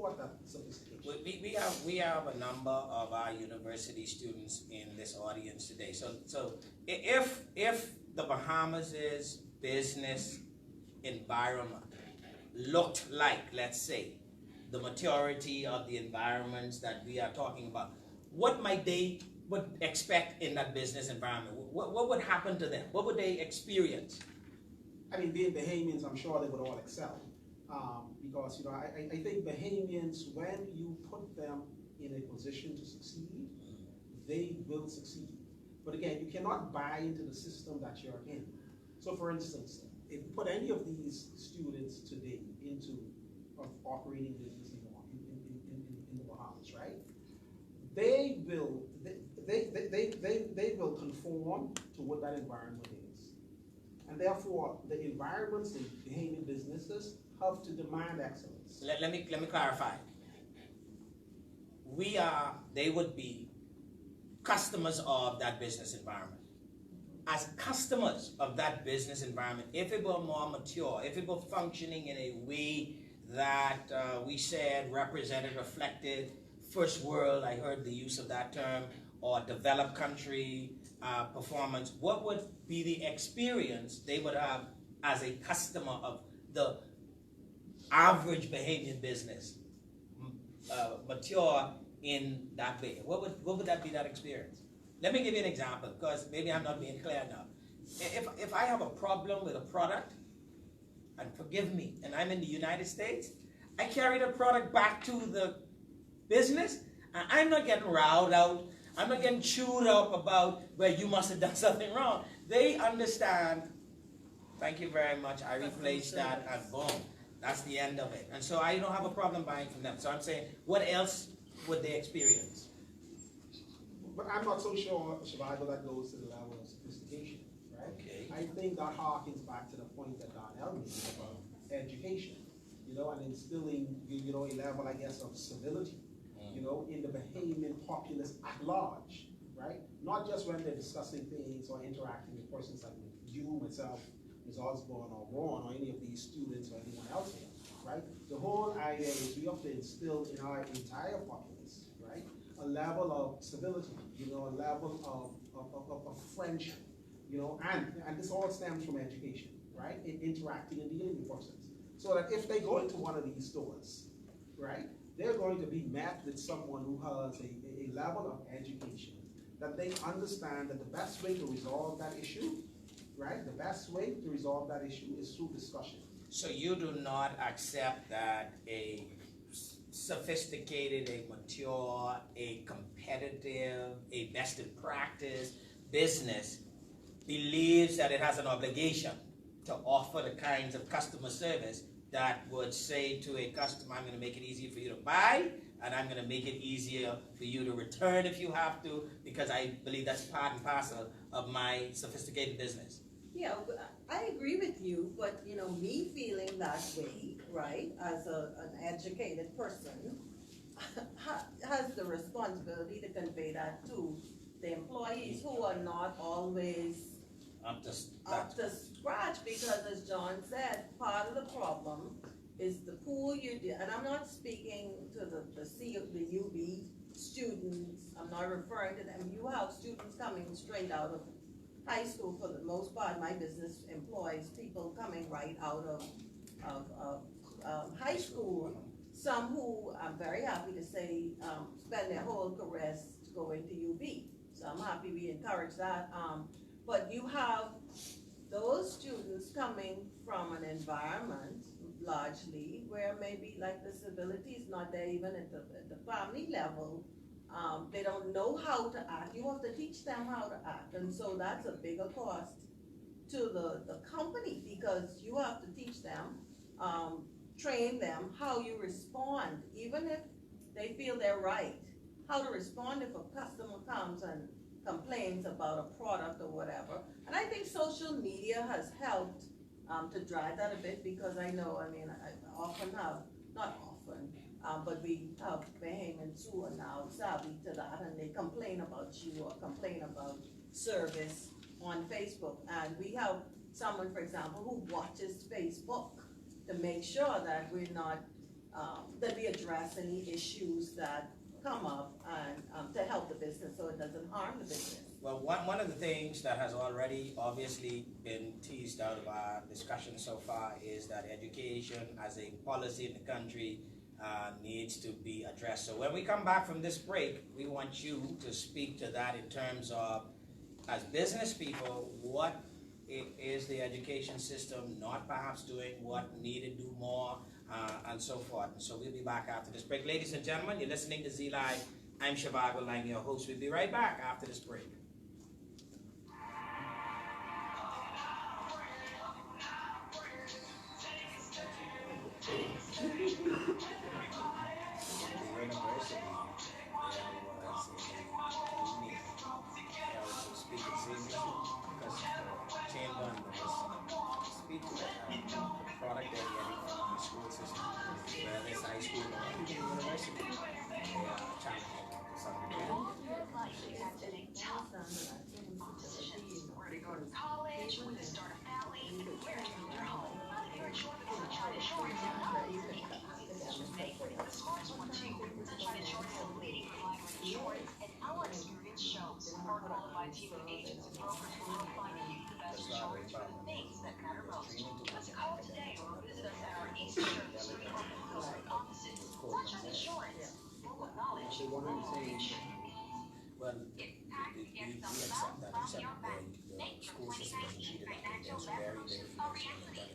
support that sophistication. We have a number of our university students in this audience today. So if the Bahamas' business environment looked like, let's say, the maturity of the environments that we are talking about, what might they would expect in that business environment? What would happen to them? What would they experience? I mean, being Bahamians, I'm sure they would all excel. Because, you know, I think Bahamians, when you put them in a position to succeed, they will succeed. But again, you cannot buy into the system that you're in. So for instance, if you put any of these students today into operating business in the Bahamas, right? They will conform to what that environment is. And therefore, the environments, the Bahamian businesses have to demand excellence. Let me clarify. They would be customers of that business environment. As customers of that business environment, if it were more mature, if it were functioning in a way that we said represented, reflected first world, I heard the use of that term, or developed country performance, what would be the experience they would have as a customer of the average Bahamian business, mature in that way? What would that be, that experience? Let me give you an example, because maybe I'm not being clear enough. If I have a problem with a product, and forgive me, and I'm in the United States, I carry the product back to the business, and I'm not getting riled out, I'm not getting chewed up about, well, you must have done something wrong. They understand, thank you very much, I replaced that, and boom, that's the end of it. And so I don't have a problem buying from them. So I'm saying, what else would they experience? But I'm not so sure, Zhivargo, that goes to the level of sophistication, right? Okay. I think that harkens back to the point that Darnell made about education, you know, and instilling, you know, a level, I guess, of civility, you know, in the Bahamian populace at large, right? Not just when they're discussing things or interacting with persons like you, myself, Ms. Osbourne, or Juan, or any of these students or anyone else here, right? The whole idea is we have to instill in our entire populace, right, a level of civility, you know, a level of friendship, you know, and this all stems from education, right, in interacting and dealing with persons. So that if they go into one of these stores, right, they're going to be met with someone who has a level of education, that they understand that the best way to resolve that issue, right, the best way to resolve that issue is through discussion. So you do not accept that a sophisticated, a mature, a competitive, a best in practice business believes that it has an obligation to offer the kinds of customer service that would say to a customer, I'm going to make it easier for you to buy, and I'm going to make it easier for you to return if you have to, because I believe that's part and parcel of my sophisticated business. Yeah, I agree with you, but you know, me feeling that way, right, as an educated person, has the responsibility to convey that to the employees who are not always up to scratch, because as John said, part of the problem is the pool you did, and I'm not speaking to the UB students, I'm not referring to them. You have students coming straight out of high school for the most part. My business employs people coming right out of high school. Some who I'm very happy to say spend their whole careers going to UB. So I'm happy we encourage that. But you have those students coming from an environment largely where maybe like the civility is not there even at the family level. They don't know how to act. You have to teach them how to act, and so that's a bigger cost to the company, because you have to teach them, train them how you respond, even if they feel they're right, how to respond if a customer comes and complains about a product or whatever. And I think social media has helped to drive that a bit, because I know, I mean, I often have, not often, but we have Bahamians who are now savvy to that, and they complain about you or complain about service on Facebook. And we have someone, for example, who watches Facebook to make sure that we're not that we address any issues that come up and to help the business so it doesn't harm the business. Well, one of the things that has already obviously been teased out of our discussion so far is that education as a policy in the country needs to be addressed. So when we come back from this break, we want you to speak to that in terms of, as business people, what is the education system not perhaps doing, what needed to do more, and so forth. And so we'll be back after this break. Ladies and gentlemen, you're listening to Z Live. I'm Zhivargo, Laing, your host. We'll be right back after this break. Well, we accept that, the school system is needed. I think there's very, very